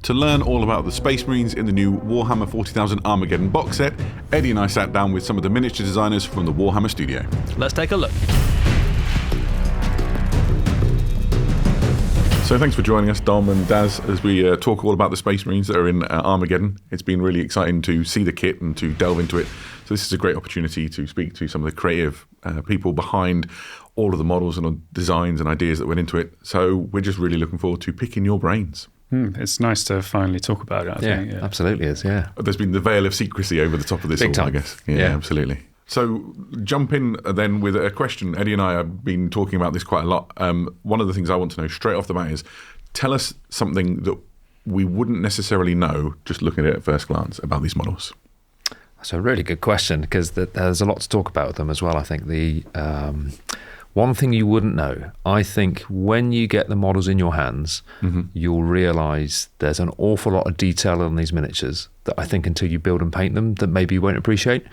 To learn all about the Space Marines in the new Warhammer 40,000 Armageddon box set, Eddie and I sat down with some of the miniature designers from the Warhammer studio. Let's take a look. So thanks for joining us, Dom and Daz, as we talk all about the Space Marines that are in Armageddon. It's been really exciting to see the kit and to delve into it. So this is a great opportunity to speak to some of the creative people behind all of the models and designs and ideas that went into it. So we're just really looking forward to picking your brains. It's nice to finally talk about it, I think. Yeah, absolutely is, yeah. There's been the veil of secrecy over the top of this Big all, time. I guess. Yeah, absolutely. So jump in then with a question. Eddie and I have been talking about this quite a lot. One of the things I want to know straight off the bat is, tell us something that we wouldn't necessarily know just looking at it at first glance about these models. That's a really good question, because there's a lot to talk about with them as well. I think the one thing you wouldn't know, I think when you get the models in your hands, you'll realise there's an awful lot of detail on these miniatures that I think until you build and paint them that maybe you won't appreciate.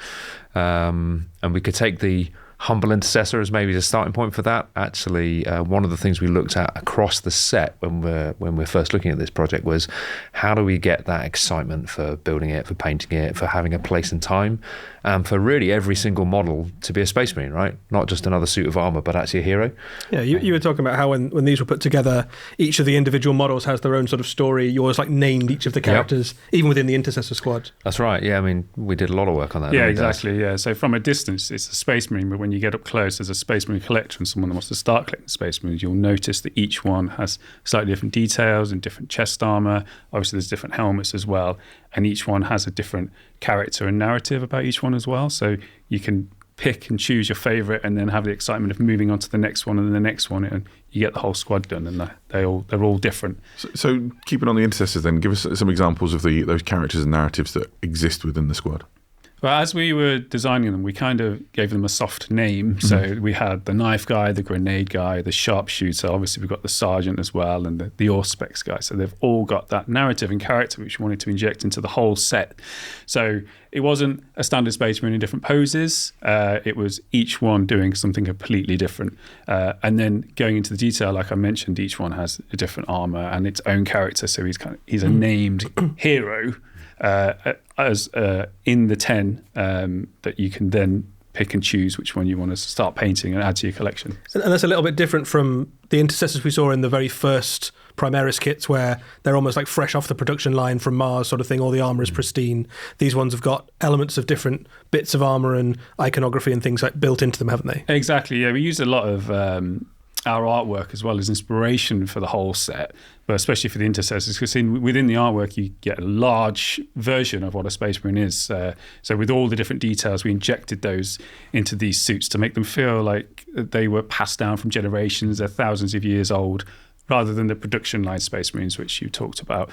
And we could take the humble Intercessor as maybe the starting point for that. Actually, one of the things we looked at across the set when we're first looking at this project was, how do we get that excitement for building it, for painting it, for having a place and time, and for really every single model to be a Space Marine, right? Not just another suit of armour, but actually a hero. Yeah, you were talking about how when these were put together, each of the individual models has their own sort of story. You always named each of the characters, even within the Intercessor squad. That's right, yeah. I mean, we did a lot of work on that. Yeah, exactly, yeah. So from a distance, it's a Space Marine, but when you get up close as a Space Marine collector and someone that wants to start collecting Space Marines, you'll notice that each one has slightly different details and different chest armour. Obviously, there's different helmets as well. And each one has a different character and narrative about each one as well. So you can pick and choose your favourite and then have the excitement of moving on to the next one and the next one, and you get the whole squad done, and they're all different. So keeping on the Intercessors then, give us some examples of those characters and narratives that exist within the squad. Well, as we were designing them, we kind of gave them a soft name. So we had the knife guy, the grenade guy, the sharpshooter. Obviously, we've got the sergeant as well, and the Auspex guy. So they've all got that narrative and character which we wanted to inject into the whole set. So it wasn't a standard Space Marine in different poses. It was each one doing something completely different. And then going into the detail, like I mentioned, each one has a different armor and its own character. So he's a named hero. As in the 10 that you can then pick and choose which one you want to start painting and add to your collection. And that's a little bit different from the Intercessors we saw in the very first Primaris kits, where they're almost like fresh off the production line from Mars sort of thing. All the armour is pristine. These ones have got elements of different bits of armour and iconography and things built into them, haven't they? Exactly, yeah. We used a lot of our artwork as well as inspiration for the whole set, but especially for the Intercessors, because within the artwork you get a large version of what a Space Marine is. So with all the different details, we injected those into these suits to make them feel like they were passed down from generations, they're thousands of years old, rather than the production line Space Marines, which you talked about,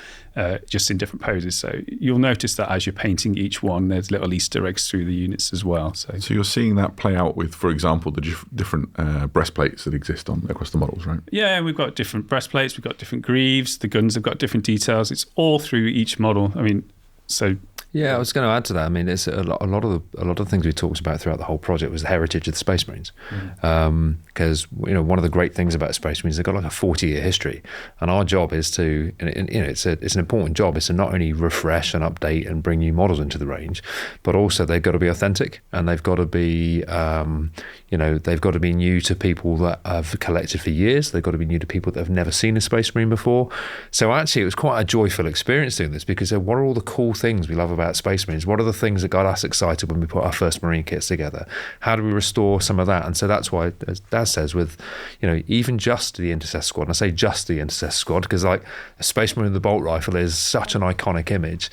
just in different poses. So you'll notice that as you're painting each one, there's little Easter eggs through the units as well. So you're seeing that play out with, for example, the different breastplates that exist across the models, right? Yeah, we've got different breastplates, we've got different greaves, the guns have got different details. It's all through each model. I mean, so... Yeah, I was going to add to that. I mean, it's a lot of the things we talked about throughout the whole project was the heritage of the Space Marines. Because one of the great things about Space Marines, they've got like a 40-year history, and our job is to, it's an important job, is to not only refresh and update and bring new models into the range, but also they've got to be authentic, and they've got to be, they've got to be new to people that have collected for years. They've got to be new to people that have never seen a Space Marine before. So actually, it was quite a joyful experience doing this, because what are all the cool things we love about Space Marines? What are the things that got us excited when we put our first Marine kits together? How do we restore some of that? And so that's why, as Daz says, with even just the Intercessor squad, and I say just the Intercessor squad because like a Space Marine with the bolt rifle is such an iconic image.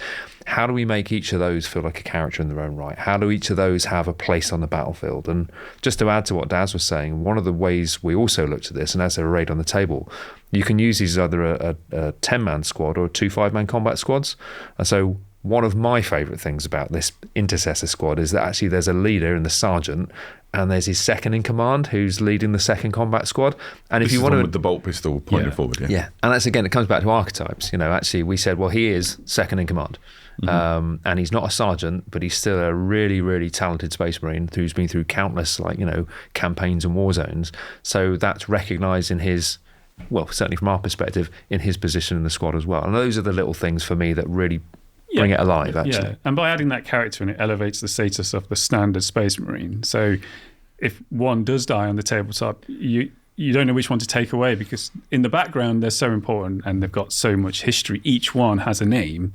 How do we make each of those feel like a character in their own right? How do each of those have a place on the battlefield? And just to add to what Daz was saying, one of the ways we also looked at this, and as a raid on the table, you can use these as either a 10-man squad or 2 5-man combat squads. And so one of my favourite things about this Intercessor squad is that actually there's a leader in the sergeant, and there's his second in command who's leading the second combat squad. And This if you is want the to, one with the bolt pistol pointed forward, yeah, and that's again, it comes back to archetypes. Actually, we said, well, he is second in command, and he's not a sergeant, but he's still a really, really talented Space Marine who's been through countless, campaigns and war zones. So that's recognised in his well, certainly from our perspective, in his position in the squad as well. And those are the little things for me that really bring it alive, actually. Yeah, and by adding that character in, it elevates the status of the standard Space Marine. So if one does die on the tabletop, you don't know which one to take away, because in the background they're so important and they've got so much history. Each one has a name.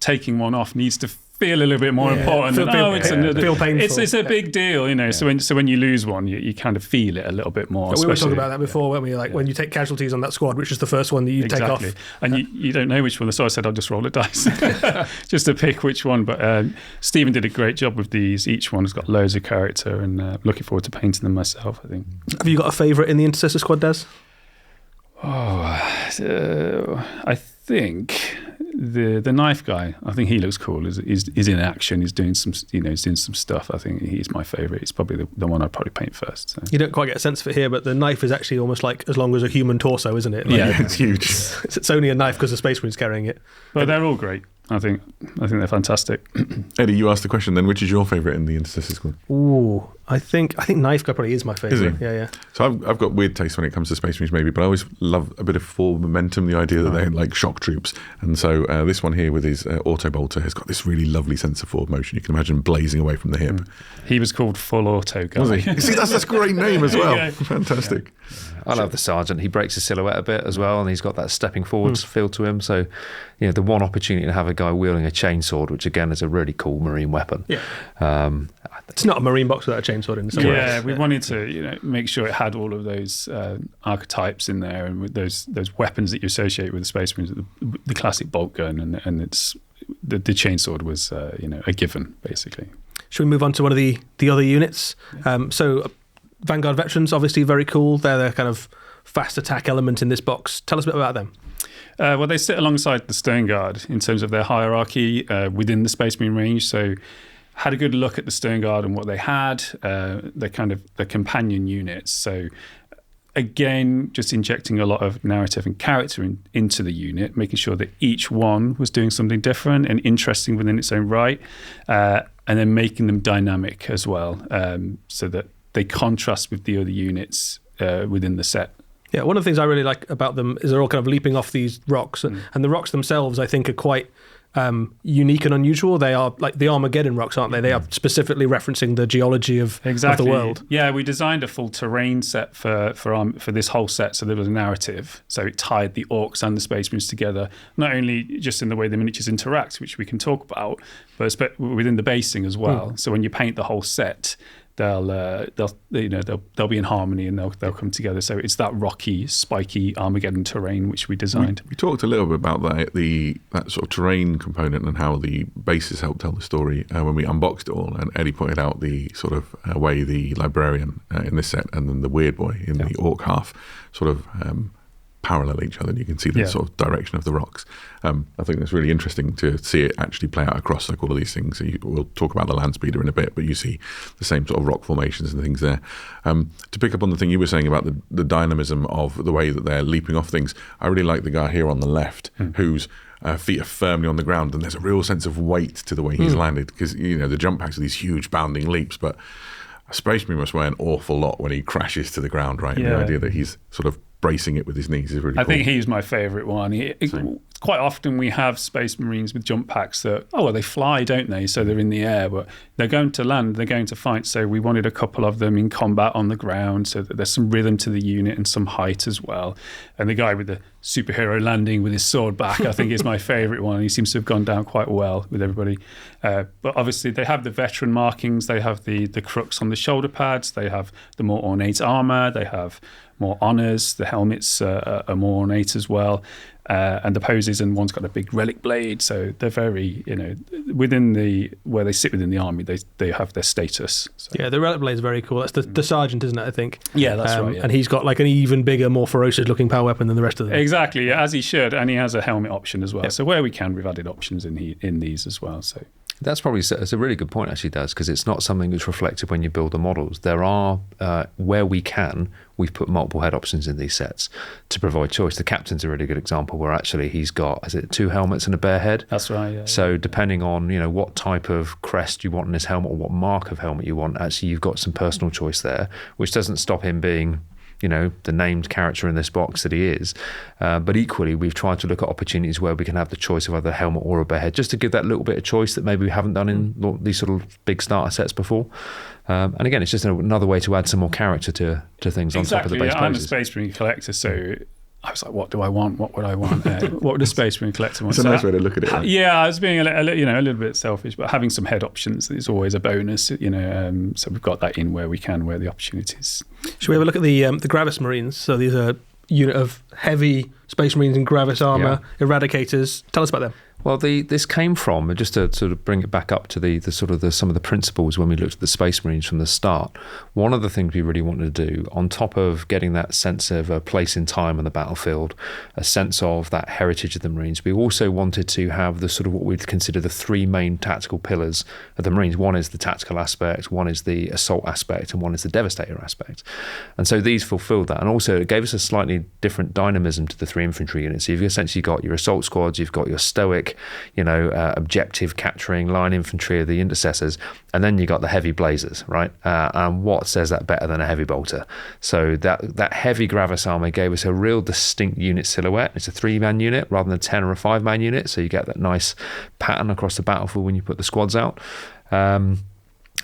Taking one off needs to feel a little bit more important. Feel painful. It's a big deal, you know. Yeah. So when you lose one, you kind of feel it a little bit more. We were talking about that before, weren't we? Like when you take casualties on that squad, which is the first one that you take off, and you don't know which one. So I said I'll just roll a dice just to pick which one. But Stephen did a great job with these. Each one has got loads of character, and looking forward to painting them myself, I think. Have you got a favourite in the Intercessor squad, Des? I think the knife guy. I think he looks cool. He's in action. He's doing some, he's doing some stuff. I think he's my favourite. He's probably the one I'd probably paint first. So. You don't quite get a sense of it here, but the knife is actually almost like as long as a human torso, isn't it? Like, yeah, it's huge. It's only a knife because the Space Marine's carrying it. But they're all great. I think they're fantastic. Eddie, you asked the question then, which is your favourite in the Intercessor squad? Ooh, I think Knife Guy probably is my favourite. Is he? Yeah. So I've got weird taste when it comes to Space Marines maybe, but I always love a bit of forward momentum, the idea that they're like shock troops. And so this one here with his auto bolter has got this really lovely sense of forward motion. You can imagine blazing away from the hip. He was called Full Auto Guy. Was he? You see, that's a great name as well. Fantastic. Yeah. I love the sergeant. He breaks his silhouette a bit as well, and he's got that stepping forwards feel to him. So, the one opportunity to have a guy wielding a chainsword, which again is a really cool Marine weapon. Yeah. It's not a Marine box without a chainsaw in. Yeah, we wanted to make sure it had all of those archetypes in there, and with those weapons that you associate with the Space Marines, the classic bolt gun, and it's the chainsword was a given basically. Should we move on to one of the other units? So Vanguard Veterans, obviously very cool. They're the kind of fast attack element in this box. Tell us a bit about them. Well, they sit alongside the Stern Guard in terms of their hierarchy within the Space Marine range. So had a good look at the Stern Guard and what they had. They're kind of the companion units. So again, just injecting a lot of narrative and character into the unit, making sure that each one was doing something different and interesting within its own right, and then making them dynamic as well, so that they contrast with the other units within the set. Yeah, one of the things I really like about them is they're all kind of leaping off these rocks, and the rocks themselves, I think, are quite unique and unusual. They are like the Armageddon rocks, aren't they? They are specifically referencing the geology of the world. Yeah, we designed a full terrain set for this whole set, so there was a narrative. So it tied the orcs and the Space Marines together, not only just in the way the miniatures interact, which we can talk about, but within the basing as well. So when you paint the whole set, they'll be in harmony and they'll come together. So it's that rocky, spiky Armageddon terrain which we designed. We talked a little bit about that sort of terrain component and how the bases help tell the story when we unboxed it all. And Eddie pointed out the sort of way the Librarian in this set and then the Weird Boy in the Orc half sort of parallel each other, and you can see the sort of direction of the rocks. I think it's really interesting to see it actually play out across like all of these things. So we'll talk about the land speeder in a bit, but you see the same sort of rock formations and things there. To pick up on the thing you were saying about the dynamism of the way that they're leaping off things, I really like the guy here on the left whose feet are firmly on the ground, and there's a real sense of weight to the way he's landed, because the jump packs are these huge bounding leaps, but a Space Marine must weigh an awful lot when he crashes to the ground, right? And the idea that he's sort of bracing it with his knees is really cool. I think he's my favourite one. Quite often we have Space Marines with jump packs that, they fly, don't they? So they're in the air, but they're going to land, they're going to fight. So we wanted a couple of them in combat on the ground so that there's some rhythm to the unit and some height as well. And the guy with the superhero landing with his sword back, I think is my favourite one. He seems to have gone down quite well with everybody. But obviously they have the veteran markings, they have the crooks on the shoulder pads, they have the more ornate armour, they have more honours, the helmets are more ornate as well, and the poses, and one's got a big relic blade, so they're very, within where they sit within the army, they have their status. So. Yeah, the relic blade's very cool. That's the sergeant, isn't it, I think? Yeah, that's right. Yeah. And he's got like an even bigger, more ferocious looking power weapon than the rest of them. Exactly, as he should, and he has a helmet option as well. Yep. So where we can, we've added options in these as well. So that's it's a really good point, actually, Daz, because it's not something that's reflected when you build the models. There are, where we can, we've put multiple head options in these sets to provide choice. The captain's a really good example where actually he's got, 2 helmets and a bare head? That's right, yeah. So depending on, what type of crest you want in his helmet or what mark of helmet you want, actually you've got some personal choice there, which doesn't stop him being the named character in this box that he is. But equally, we've tried to look at opportunities where we can have the choice of either a helmet or a bear head, just to give that little bit of choice that maybe we haven't done in these sort of big starter sets before. And again, it's just another way to add some more character to things on top of the base I'm a poses. Space Marine collector, so I was like, what do I want? What would I want? What would a Space Marine collector want? It's a nice way to look at it. Right? Yeah, I was being a little bit selfish, but having some head options is always a bonus. So we've got that in where we can, where the opportunities. Should we have a look at the Gravis Marines? So these are a unit of heavy Space Marines in Gravis armor, Eradicators. Tell us about them. Well, this came from, just to sort of bring it back up to the some of the principles when we looked at the Space Marines from the start. One of the things we really wanted to do, on top of getting that sense of a place in time on the battlefield, a sense of that heritage of the Marines, we also wanted to have the sort of what we'd consider the three main tactical pillars of the Marines. One is the tactical aspect, one is the assault aspect, and one is the devastator aspect. And so these fulfilled that. And also it gave us a slightly different dynamism to the three infantry units. So you've essentially got your assault squads, you've got your stoic, objective capturing line infantry of the Intercessors, and then you got the heavy blazers, right? And what says that better than a heavy bolter? So that heavy Gravis armor gave us a real distinct unit silhouette. It's a 3-man unit rather than a 10 or a 5-man unit, so you get that nice pattern across the battlefield when you put the squads out.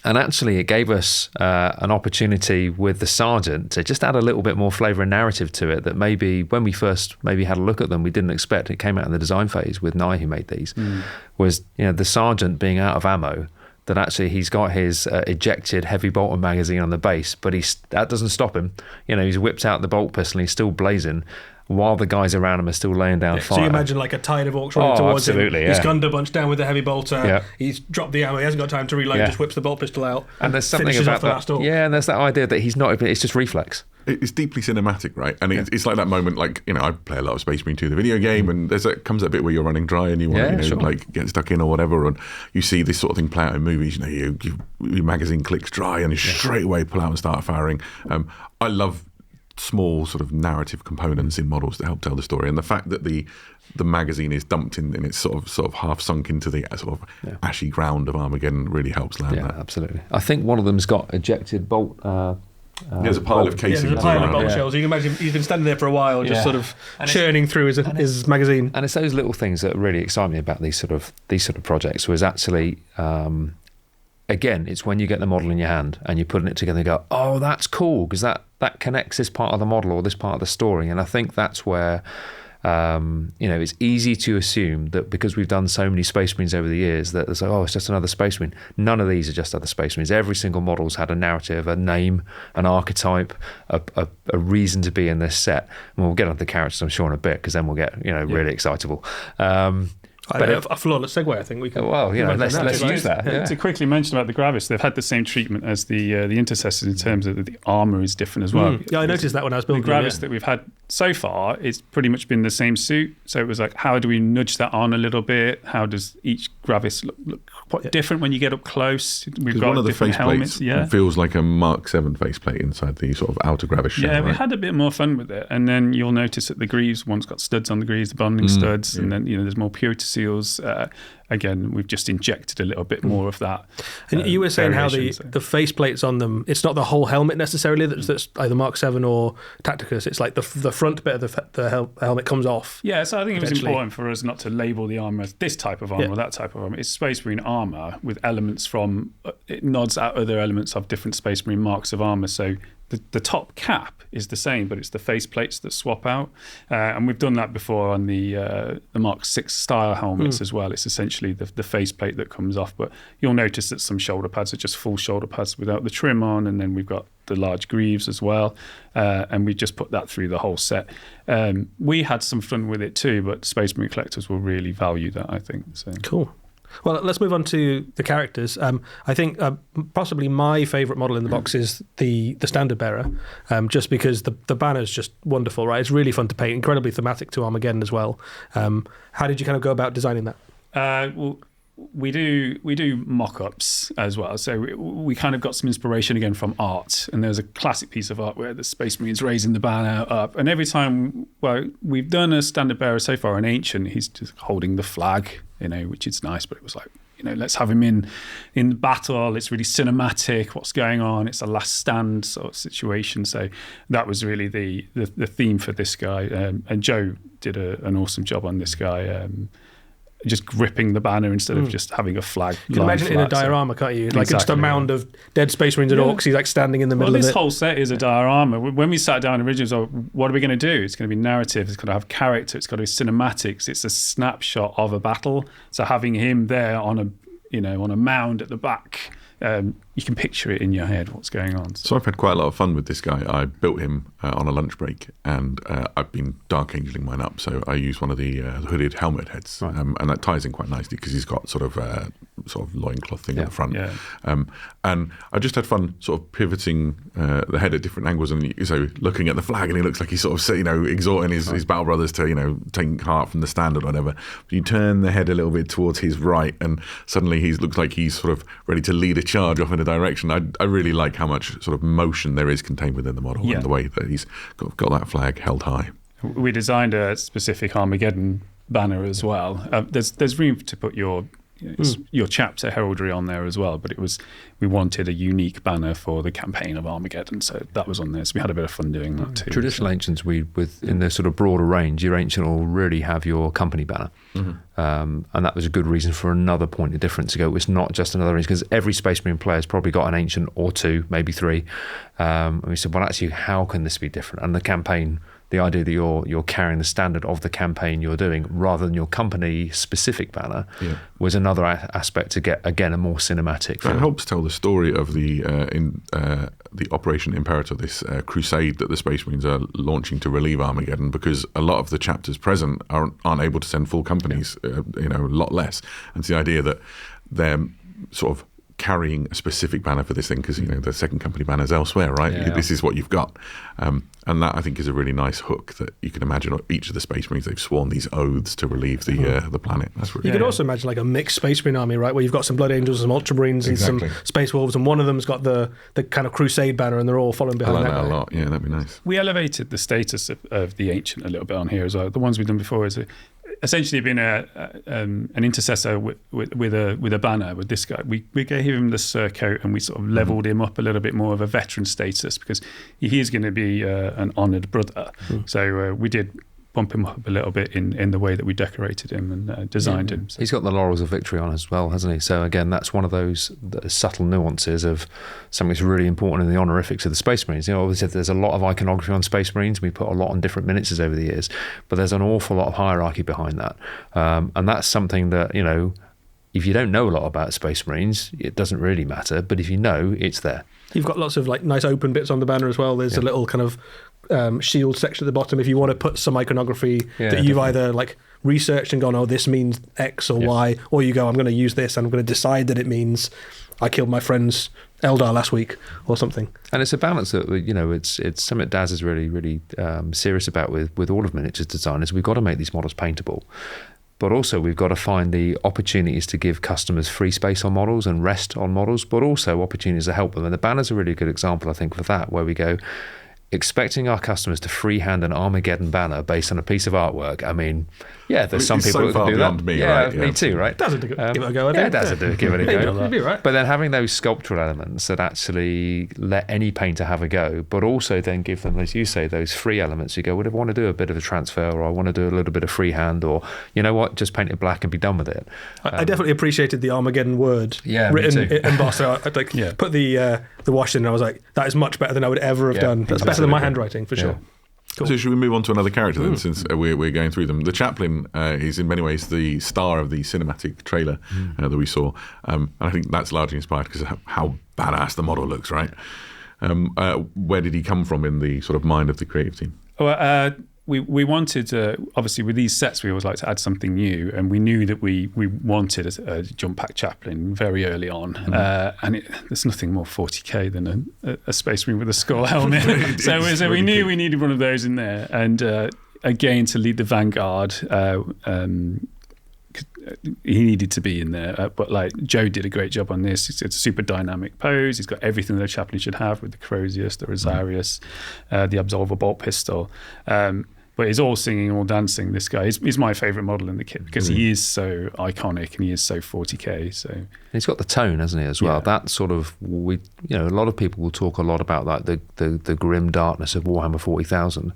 And actually, it gave us an opportunity with the sergeant to just add a little bit more flavour and narrative to it that maybe when we first maybe had a look at them, we didn't expect. It came out in the design phase with Nye, who made these, was the sergeant being out of ammo, that actually he's got his ejected heavy bolter magazine on the base, but that doesn't stop him. He's whipped out the bolt pistol and he's still blazing, while the guys around him are still laying down fire. So you imagine like a tide of orcs running towards him. Yeah. He's gunned a bunch down with the heavy bolter. He's dropped the ammo. He hasn't got time to reload. Just whips the bolt pistol out. And there's something about that. And there's that idea that he's not. It's just reflex. It's deeply cinematic, right? And it's like that moment, like, I play a lot of Space Marine 2, the video game, and comes a bit where you're running dry and you want to, like, get stuck in or whatever, and you see this sort of thing play out in movies. Your magazine clicks dry and you straight away pull out and start firing. I love small sort of narrative components in models to help tell the story, and the fact that the magazine is dumped in and it's sort of half sunk into the sort of ashy ground of Armageddon really helps land that. Absolutely. I think one of them's got ejected bolt. There's a pile of casings. There's a pile of bolt shells. You can imagine he's been standing there for a while, just sort of churning through his magazine. And it's those little things that really excite me about these sort of projects. Was actually. Again, it's when you get the model in your hand and you're putting it together and go, oh, that's cool, because that connects this part of the model or this part of the story. And I think that's where, it's easy to assume that because we've done so many Space Marines over the years that it's like, oh, it's just another Space Marine. None of these are just other Space Marines. Every single model's had a narrative, a name, an archetype, a reason to be in this set. And we'll get onto the characters, I'm sure, in a bit, because then we'll get, really excitable. But a flawless segue, I think we can. Well, let's use that. Yeah. To quickly mention about the Gravis, they've had the same treatment as the Intercessors in terms of the armour is different as well. Yeah, I noticed that when I was building the Gravis that we've had so far. It's pretty much been the same suit. So it was like, how do we nudge that on a little bit? How does each Gravis look quite different when you get up close? We've got one of the different faceplates feels like a Mark 7 faceplate inside the sort of outer Gravis shell. Yeah, we had a bit more fun with it. And then you'll notice that the greaves, one's got studs on the greaves, the bonding studs, and then there's more purity seals. Again, we've just injected a little bit more of that. And you were saying how the faceplates on them, it's not the whole helmet necessarily that's either Mark 7 or Tacticus. It's like the front bit of the helmet comes off. Yeah, so I think it was important for us not to label the armour as this type of armour or that type of armour. It's Space Marine armour with elements from, it nods at other elements of different Space Marine marks of armour. So the top cap is the same, but it's the face plates that swap out. And we've done that before on the Mark 6 style helmets as well. It's essentially the face plate that comes off. But you'll notice that some shoulder pads are just full shoulder pads without the trim on. And then we've got the large greaves as well. And we just put that through the whole set. We had some fun with it too, but Space Marine collectors will really value that, I think. So. Cool. Well, let's move on to the characters. I think possibly my favourite model in the box is the standard bearer, just because the banner's just wonderful, right? It's really fun to paint, incredibly thematic to Armageddon as well. How did you kind of go about designing that? Well, we do mock-ups as well, so we kind of got some inspiration again from art, and there's a classic piece of art where the Space Marine's raising the banner up, and every time, we've done a standard bearer so far, an ancient, he's just holding the flag, which is nice, but it was like, let's have him in battle. It's really cinematic. What's going on? It's a last stand sort of situation. So that was really the theme for this guy. And Joe did an awesome job on this guy. Just gripping the banner instead of just having a flag. You can imagine it in a diorama, can't you? Like just a mound of dead Space Marines and Orcs. He's like standing in the middle of it. This whole set is a diorama. When we sat down originally, it was like, what are we going to do? It's going to be narrative. It's got to have character. It's got to be cinematics. It's a snapshot of a battle. So having him there on a mound at the back, you can picture it in your head what's going on. So I've had quite a lot of fun with this guy. I built him on a lunch break, and I've been Dark Angeling mine up. So I use one of the hooded helmet heads, right. And that ties in quite nicely because he's got sort of loincloth thing at the front. Yeah. And I just had fun sort of pivoting the head at different angles, and so looking at the flag, and he looks like he's sort of exhorting his battle brothers to take heart from the stand or whatever. But you turn the head a little bit towards his right, and suddenly he looks like he's sort of ready to lead a charge off in a direction. I really like how much sort of motion there is contained within the model, and the way that he's got that flag held high. We designed a specific Armageddon banner as well. There's room to put your chapter heraldry on there as well, but we wanted a unique banner for the campaign of Armageddon, so that was on there. So we had a bit of fun doing that too. Traditional ancients, in the sort of broader range, your ancient will really have your company banner, and that was a good reason for another point of difference to go. It's not just another reason, because every Space Marine player's probably got an ancient or two, maybe three. And we said, well, actually, how can this be different? And the campaign. The idea that you're carrying the standard of the campaign you're doing rather than your company specific banner was another aspect to get, again, a more cinematic feel. It helps tell the story of the Operation Imperator, this crusade that the Space Marines are launching to relieve Armageddon, because a lot of the chapters present aren't able to send full companies, a lot less. And it's the idea that they're sort of carrying a specific banner for this thing, because the second company banner is elsewhere, right? This is what you've got, and that I think is a really nice hook that you can imagine. Each of the Space Marines, they've sworn these oaths to relieve the planet. That's really you could also imagine like a mixed Space Marine army, right, where you've got some Blood Angels, some Ultramarines, and some Space Wolves, and one of them's got the kind of Crusade banner, and they're all following behind I like that a lot. Yeah, that'd be nice. We elevated the status of the Ancient a little bit on here as well. The ones we've done before is essentially been an intercessor with a banner with this guy. We gave him the surcoat, and we sort of leveled him up a little bit more of a veteran status, because he is going to be an honoured brother. So we did bump him up a little bit in the way that we decorated him and designed him. So. He's got the laurels of victory on as well, hasn't he? So again, that's one of those subtle nuances of something that's really important in the honorifics of the Space Marines. Obviously there's a lot of iconography on Space Marines. We put a lot on different miniatures over the years, but there's an awful lot of hierarchy behind that. And that's something that, if you don't know a lot about Space Marines, it doesn't really matter, but if you know, it's there. You've got lots of like nice open bits on the banner as well. There's a little kind of shield section at the bottom if you want to put some iconography that you've either like researched and gone, oh, this means X or Y, or you go, I'm going to use this and I'm going to decide that it means I killed my friend's Eldar last week or something. And it's a balance that, it's something Daz is really, really serious about with all of miniatures design, is we've got to make these models paintable. But also we've got to find the opportunities to give customers free space on models and rest on models, but also opportunities to help them. And the banner's a really good example, I think, for that, where we go, expecting our customers to freehand an Armageddon banner based on a piece of artwork. I mean, there's some people who can do that. Me, right? Me too, right? Doesn't give it a go. Give it a go. You'd be right. But then having those sculptural elements that actually let any painter have a go, but also then give them, as you say, those free elements. You go, well, if I want to do a bit of a transfer, or I want to do a little bit of freehand, or you know what, just paint it black and be done with it. I definitely appreciated the Armageddon word written embossed. Put the wash in, and I was like, that is much better than I would ever have done. That's better than my handwriting, for sure. Cool. So should we move on to another character then, since we're going through them? The Chaplain is in many ways the star of the cinematic trailer that we saw. And I think that's largely inspired because of how badass the model looks, right? Where did he come from in the sort of mind of the creative team? Well, we wanted, obviously with these sets, we always like to add something new, and we knew that we wanted a jump pack Chaplain very early on, and there's nothing more 40k than a Space Marine with a skull helmet. so we knew we needed one of those in there, and again, to lead the Vanguard, he needed to be in there, but like Joe did a great job on this. It's a super dynamic pose. He's got everything that a Chaplain should have, with the Crozius, the Rosarius, the Absolver bolt pistol. But he's all singing, all dancing. This guy is my favourite model in the kit because he is so iconic and he is so 40k. So he's got the tone, hasn't he, as well? Yeah. That sort of a lot of people will talk a lot about that the grim darkness of Warhammer 40,000,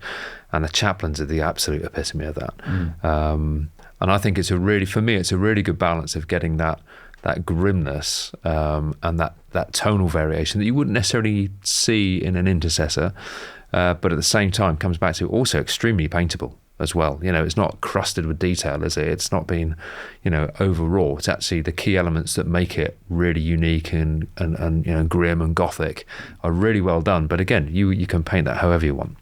and the Chaplains are the absolute epitome of that. And I think it's a really good balance of getting that grimness and that tonal variation that you wouldn't necessarily see in an Intercessor. But at the same time comes back to also extremely paintable as well. It's not crusted with detail, is it? It's not been, overwrought. It's actually the key elements that make it really unique and grim and gothic are really well done. But again, you can paint that however you want.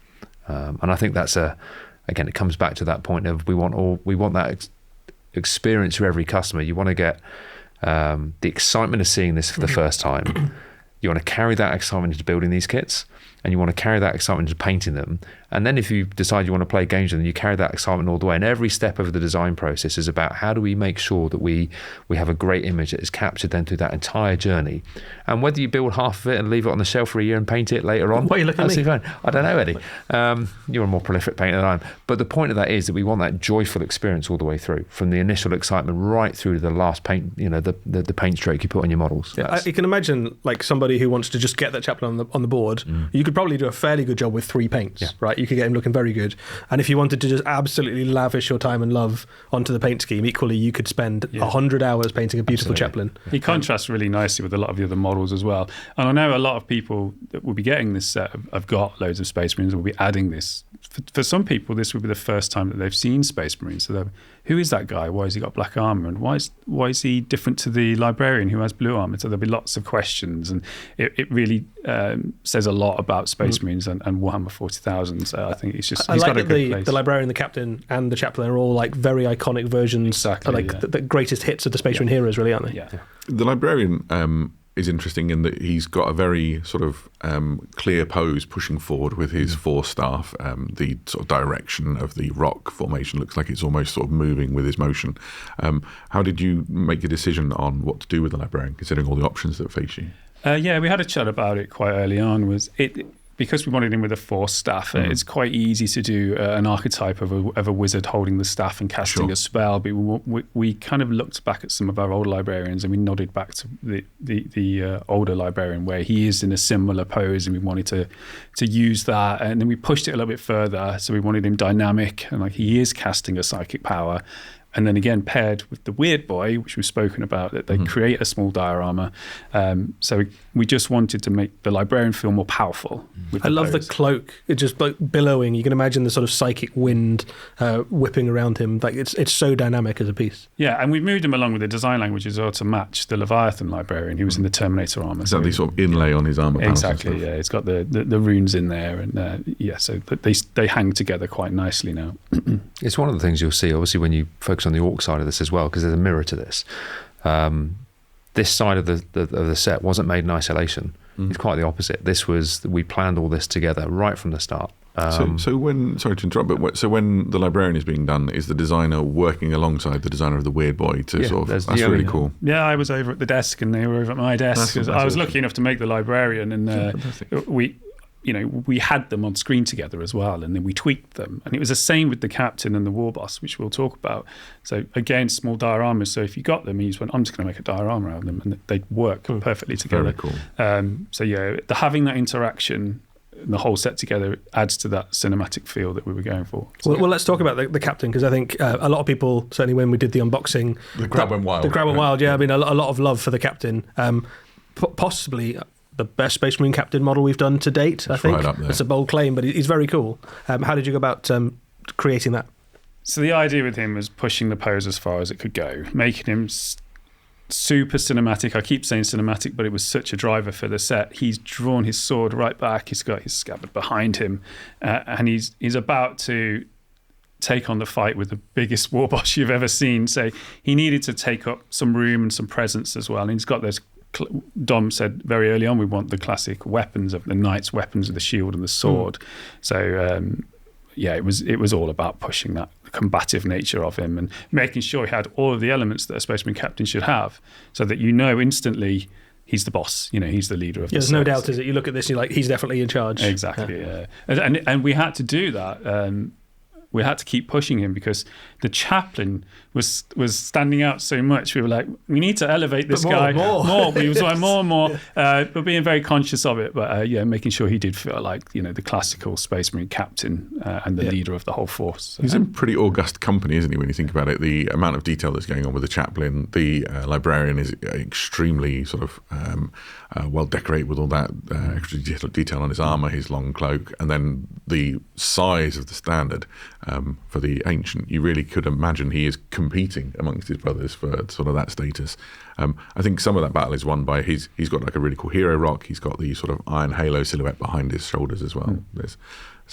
And I think that's again, it comes back to that point of we want that experience for every customer. You want to get the excitement of seeing this for the first time. You want to carry that excitement into building these kits, and you want to carry that excitement into painting them. And then if you decide you want to play games with them, you carry that excitement all the way. And every step of the design process is about how do we make sure that we have a great image that is captured then through that entire journey. And whether you build half of it and leave it on the shelf for a year and paint it later on, why are you looking at me? fine. I don't know, Eddie. You're a more prolific painter than I am. But the point of that is that we want that joyful experience all the way through, from the initial excitement right through to the last paint, the paint stroke you put on your models. Yeah, you can imagine like somebody who wants to just get that Chaplain on the board. You could probably do a fairly good job with 3 paints, right? You could get him looking very good. And if you wanted to just absolutely lavish your time and love onto the paint scheme, equally you could spend 100 hours painting a beautiful Chaplain. He contrasts really nicely with a lot of the other models as well. And I know a lot of people that will be getting this set have got loads of Space Marines and will be adding this. For some people, this will be the first time that they've seen Space Marines. So who is that guy? Why has he got black armor? And why is he different to the Librarian who has blue armor? So there'll be lots of questions, and it really says a lot about Space Marines and Warhammer 40,000. So I think he's I like got a that good place. the Librarian, the Captain, and the Chaplain are all like very iconic versions. Exactly, the greatest hits of the Space Marine heroes, really, aren't they? Yeah. The Librarian is interesting in that he's got a very sort of clear pose pushing forward with his 4 staff. The sort of direction of the rock formation looks like it's almost sort of moving with his motion. How did you make a decision on what to do with the Librarian, considering all the options that face you? We had a chat about it quite early on. Because we wanted him with a 4 staff, it's quite easy to do an archetype of a wizard holding the staff and casting a spell. But we kind of looked back at some of our old Librarians and we nodded back to the older Librarian where he is in a similar pose, and we wanted to use that. And then we pushed it a little bit further, so we wanted him dynamic and like he is casting a psychic power. And then again, paired with the Weird Boy, which we've spoken about, that they create a small diorama. So we just wanted to make the Librarian feel more powerful. I love the cloak. It's just like billowing. You can imagine the sort of psychic wind whipping around him. Like it's so dynamic as a piece. Yeah, and we've moved him along with the design language as well to match the Leviathan Librarian who was in the Terminator armor. Is that the sort of inlay on his armor? Exactly, yeah. It's got the runes in there. And so they hang together quite nicely now. It's one of the things you'll see, obviously, when you focus on the orc side of this as well, because there's a mirror to this. This side of the set wasn't made in isolation. It's quite the opposite. We planned all this together right from the start. So when, sorry to interrupt, but so when the Librarian is being done, is the designer working alongside the designer of the Weird Boy to that's really cool. Yeah, I was over at the desk and they were over at my desk. I was lucky enough to make the Librarian, and we had them on screen together as well, and then we tweaked them. And it was the same with the Captain and the War Boss, which we'll talk about. So again, small dioramas. So if you got them and you just went, I'm just going to make a diorama out of them, and they'd work perfectly together. Very cool. Having that interaction, the whole set together, adds to that cinematic feel that we were going for. So, well, let's talk about the Captain, because I think a lot of people, certainly when we did the unboxing, the crowd went wild. The crowd went wild. Yeah, I mean, a lot of love for the Captain. Possibly the best Space Marine Captain model we've done to date. I think right up there. It's a bold claim, but he's very cool. How did you go about creating that? So the idea with him was pushing the pose as far as it could go, making him super cinematic. I keep saying cinematic, but it was such a driver for the set. He's drawn his sword right back. He's got his scabbard behind him, and he's about to take on the fight with the biggest war boss you've ever seen. So he needed to take up some room and some presence as well. And he's got those. Dom said very early on, we want the classic weapons of the knight's weapons of the shield and the sword. So it was all about pushing that combative nature of him and making sure he had all of the elements that a Space Marine captain should have, so that instantly he's the boss. He's the leader of the there's no doubt, is it? You look at this, and you're like, he's definitely in charge. Exactly. Yeah. And we had to do that. we had to keep pushing him because the Chaplain was standing out so much. We were like, we need to elevate this guy more. We was like more and more, but being very conscious of it. But making sure he did feel like the classical Space Marine captain and the leader of the whole force. He's in pretty august company, isn't he? When you think about it, the amount of detail that's going on with the Chaplain, the Librarian is extremely sort of well decorated with all that extra detail on his armor, his long cloak, and then the size of the standard for the Ancient. You really could imagine he is competing amongst his brothers for sort of that status. I think some of that battle is won by he's got like a really cool hero rock. He's got the sort of iron halo silhouette behind his shoulders as well. There's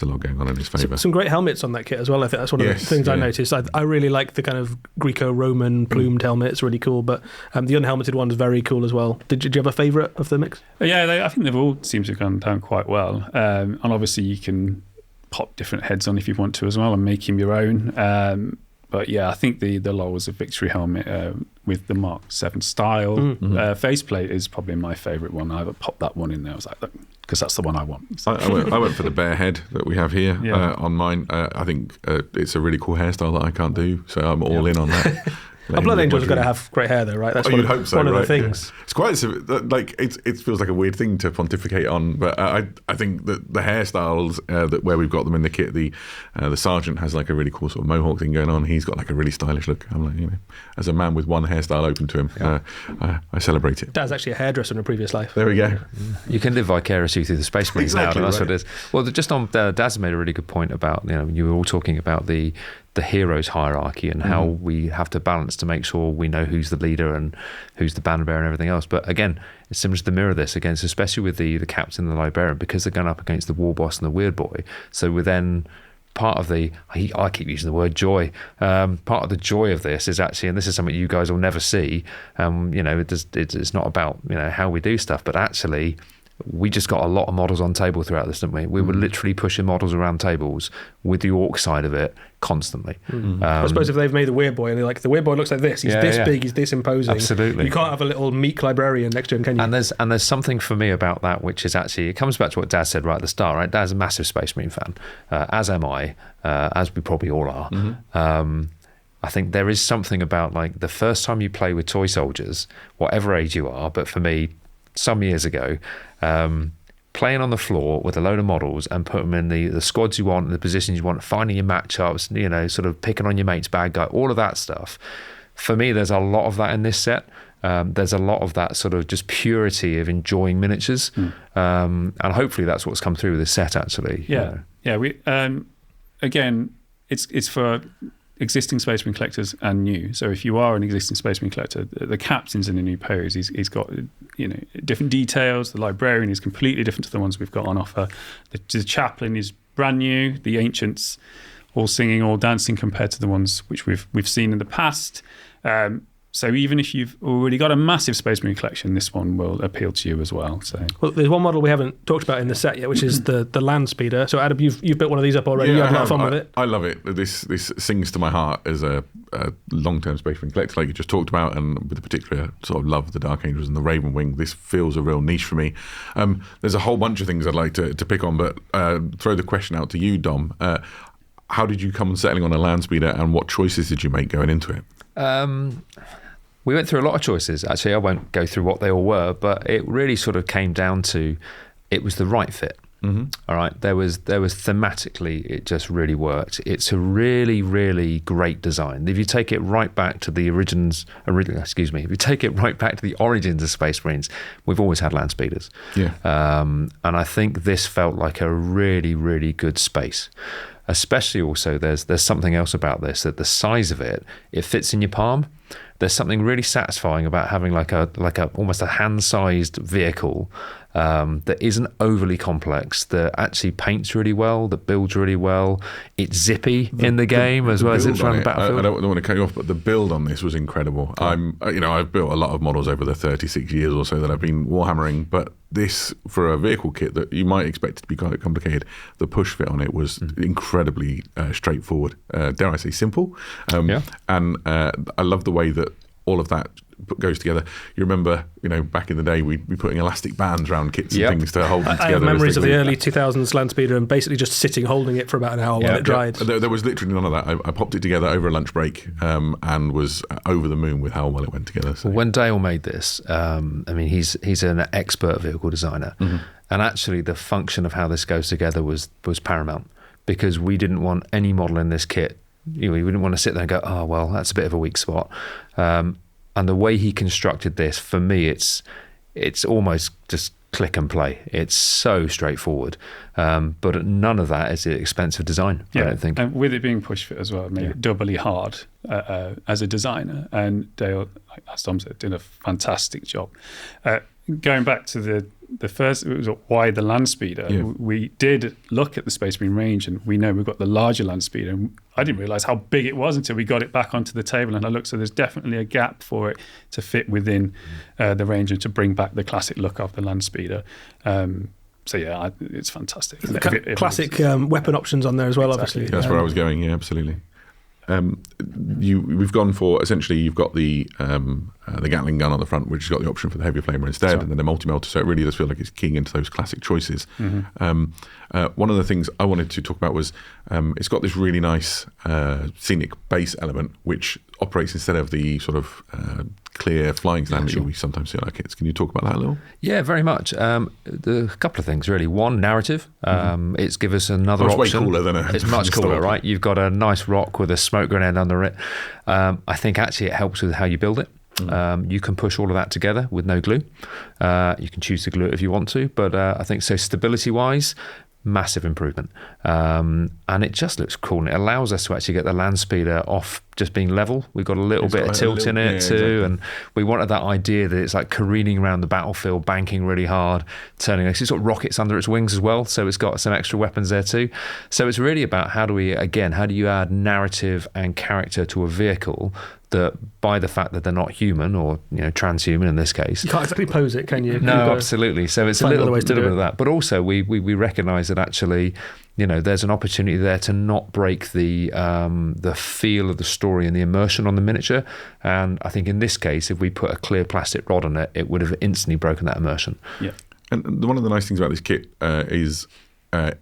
a lot going on in his favour. Some great helmets on that kit as well. I think that's one of the things I noticed. I really like the kind of Greco-Roman plumed helmet. It's really cool, but the unhelmeted one is very cool as well. Did you have a favourite of the mix? Yeah, I think they've all seemed to have gone down quite well. And obviously you can pop different heads on if you want to as well and make him your own. But yeah, I think the Laurels of Victory helmet with the Mark 7 style faceplate is probably my favourite one. I popped that one in there. I was like, because that's the one I want. So. I went for the bear head that we have here on mine. I think it's a really cool hairstyle that I can't do, so I'm all in on that. A Blood Angel's got to have great hair, though, right? That's one of the things. Yeah. It's quite like it feels like a weird thing to pontificate on, but I think that the hairstyles that where we've got them in the kit, the sergeant has like a really cool sort of mohawk thing going on. He's got like a really stylish look. I'm like, as a man with one hairstyle open to him, I celebrate it. Dad's actually a hairdresser in a previous life. There we go. You can live vicariously through the Space Marines now. That's what it is. Well, just on Dad's made a really good point about you were all talking about the heroes hierarchy and how we have to balance to make sure we know who's the leader and who's the banner bearer and everything else. But again, it's similar to the mirror this against, especially with the captain and the librarian, because they're going up against the war boss and the weird boy. So we're then part of the, I keep using the word joy, part of the joy of this is actually, and this is something you guys will never see, it's not about how we do stuff, but actually we just got a lot of models on table throughout this, didn't we? We were literally pushing models around tables with the orc side of it constantly. I suppose if they've made the weird boy and they're like, the weird boy looks like this, he's big, he's this imposing. Absolutely. You can't have a little meek librarian next to him, can you? And there's something for me about that, which is actually, it comes back to what Dad said right at the start, right? Dad's a massive Space Marine fan, as am I, as we probably all are. I think there is something about like the first time you play with toy soldiers, whatever age you are, but for me, some years ago, playing on the floor with a load of models and put them in the squads you want, the positions you want, finding your matchups, sort of picking on your mate's bad guy, all of that stuff. For me, there's a lot of that in this set. There's a lot of that sort of just purity of enjoying miniatures, and hopefully that's what's come through with this set actually. Yeah. We again, it's for existing Space Marine collectors and new. So if you are an existing Space Marine collector, the captain's in a new pose. He's got different details. The Librarian is completely different to the ones we've got on offer. The Chaplain is brand new. The Ancients all singing, all dancing compared to the ones which we've seen in the past. So even if you've already got a massive Space Marine collection, this one will appeal to you as well. So, there's one model we haven't talked about in the set yet, which is the land speeder. So Adam, you've built one of these up already. You had a lot of fun with it. I love it. This sings to my heart as a long-term Space Marine collector, like you just talked about, and with a particular sort of love of the Dark Angels and the Raven Wing. This feels a real niche for me. There's a whole bunch of things I'd like to pick on, but throw the question out to you, Dom. How did you come settling on a land speeder, and what choices did you make going into it? We went through a lot of choices. Actually, I won't go through what they all were, but it really sort of came down to it was the right fit. All right, there was thematically, it just really worked. It's a really, really great design. If you take it right back to the if you take it right back to the origins of Space Marines, we've always had land speeders. Yeah. And I think this felt like a really, really good space. Especially also, there's something else about this, that the size of it fits in your palm. There's something really satisfying about having like a almost a hand-sized vehicle that isn't overly complex, that actually paints really well, that builds really well. It's zippy in the game as well as it's around the battlefield. I don't want to cut you off, but the build on this was incredible. I've built a lot of models over the 36 years or so that I've been Warhammering, but this, for a vehicle kit that you might expect it to be quite complicated, the push fit on it was incredibly straightforward. Dare I say simple? And I love the way that all of that goes together. You remember, back in the day, we'd be putting elastic bands around kits and things to hold them together. I have memories of the early 2000s Landspeeder and basically just sitting holding it for about an hour while it dried. There was literally none of that. I popped it together over a lunch break and was over the moon with how well it went together. So. Well, when Dale made this, he's an expert vehicle designer, and actually the function of how this goes together was paramount, because we didn't want any model in this kit. We didn't want to sit there and go, oh well, that's a bit of a weak spot. And the way he constructed this, for me, it's almost just click and play. It's so straightforward. But none of that is the expense of design, I don't think. And with it being push fit as well, it made it doubly hard as a designer. And Dale, as Tom said, did a fantastic job. Going back to the first, it was why the Landspeeder. We did look at the Space Marine range, and we know we've got the larger Landspeeder. And I didn't realise how big it was until we got it back onto the table, and I looked. So there's definitely a gap for it to fit within the range and to bring back the classic look of the Landspeeder. It's fantastic. Classic weapon options on there as well, obviously. That's where I was going. Yeah, absolutely. We've gone for, essentially, you've got the Gatling gun on the front, which has got the option for the heavy flamer instead, and then the multi-melter. So it really does feel like it's keying into those classic choices. One of the things I wanted to talk about was it's got this really nice scenic base element, which operates instead of the sort of clear flying stand that we sometimes see on our kits. Can you talk about that a little? Yeah, very much. A couple of things, really. One, narrative. It's give us another option. It's way cooler than It's much cooler, right? You've got a nice rock with a smoke grenade under it. I think actually it helps with how you build it. You can push all of that together with no glue. You can choose to glue it if you want to, but I think so stability-wise, massive improvement. And it just looks cool. And it allows us to actually get the Landspeeder off just being level. We've got a little bit of tilt in it too. Exactly. And we wanted that idea that it's like careening around the battlefield, banking really hard, turning. It's got rockets under its wings as well. So it's got some extra weapons there too. So it's really about how do you add narrative and character to a vehicle that, by the fact that they're not human or transhuman in this case, you can't exactly pose it, can you? No, absolutely. So it's a little bit of that, but also we recognise that actually, there's an opportunity there to not break the feel of the story and the immersion on the miniature. And I think in this case, if we put a clear plastic rod on it, it would have instantly broken that immersion. Yeah. And one of the nice things about this kit is.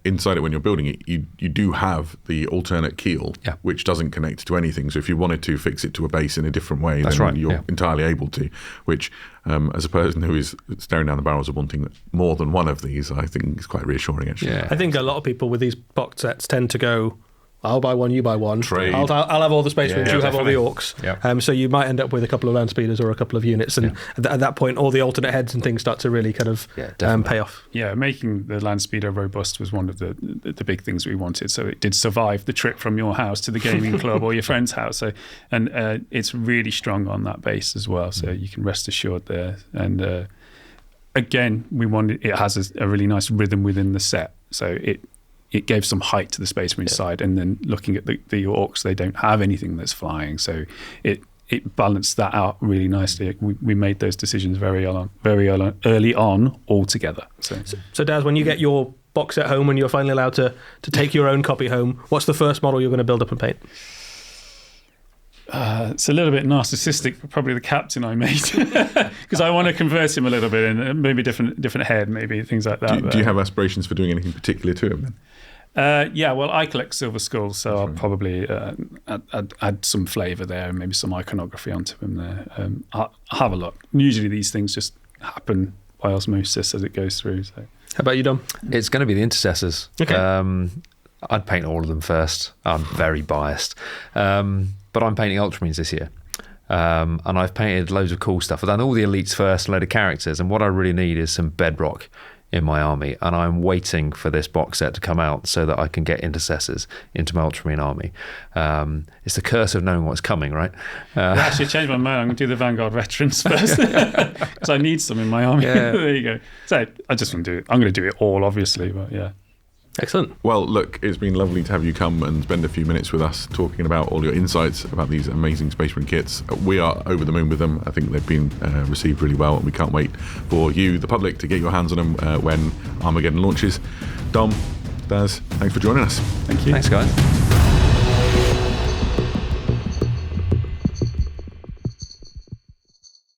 Inside it, when you're building it, you do have the alternate keel, which doesn't connect to anything. So if you wanted to fix it to a base in a different way, then you're entirely able to. Which, as a person who is staring down the barrels of wanting more than one of these, I think is quite reassuring, actually. Yeah. I think a lot of people with these box sets tend to go, I'll buy one, you buy one. Trade. I'll have all the Space Marines, you have all the Orcs. Yeah. So you might end up with a couple of Landspeeders or a couple of units, and at that point, all the alternate heads and things start to really kind of pay off. Yeah, making the Landspeeder robust was one of the big things we wanted. So it did survive the trip from your house to the gaming club or your friend's house. So, and it's really strong on that base as well. So you can rest assured there. And again, it has a really nice rhythm within the set. So it gave some height to the Space Marine side, and then looking at the Orcs, they don't have anything that's flying, so it balanced that out really nicely. We made those decisions very early on all together. So Daz, when you get your box set home and you're finally allowed to take your own copy home, what's the first model you're going to build up and paint? It's a little bit narcissistic, but probably the captain I made, because I want to convert him a little bit, and maybe different head, maybe things like that. Do you have aspirations for doing anything particular to him then? I collect silver skulls, so I'll probably add some flavour there, and maybe some iconography onto him there. I'll have a look. Usually these things just happen by osmosis as it goes through. So. How about you, Dom? It's going to be the Intercessors. Okay. I'd paint all of them first. I'm very biased. But I'm painting Ultramarines this year. And I've painted loads of cool stuff. I've done all the elites first, a load of characters. And what I really need is some bedrock in my army. And I'm waiting for this box set to come out so that I can get Intercessors into my Ultramarine army. It's the curse of knowing what's coming, right? Actually, I changed my mind. I'm going to do the Vanguard Veterans first because I need some in my army. Yeah. There you go. So I just want to do it. I'm going to do it all, obviously, but yeah. Excellent. Well, look, it's been lovely to have you come and spend a few minutes with us talking about all your insights about these amazing Space Marine kits. We are over the moon with them. I think they've been received really well, and we can't wait for you, the public, to get your hands on them when Armageddon launches. Dom, Daz, thanks for joining us. Thank you. Thanks, guys.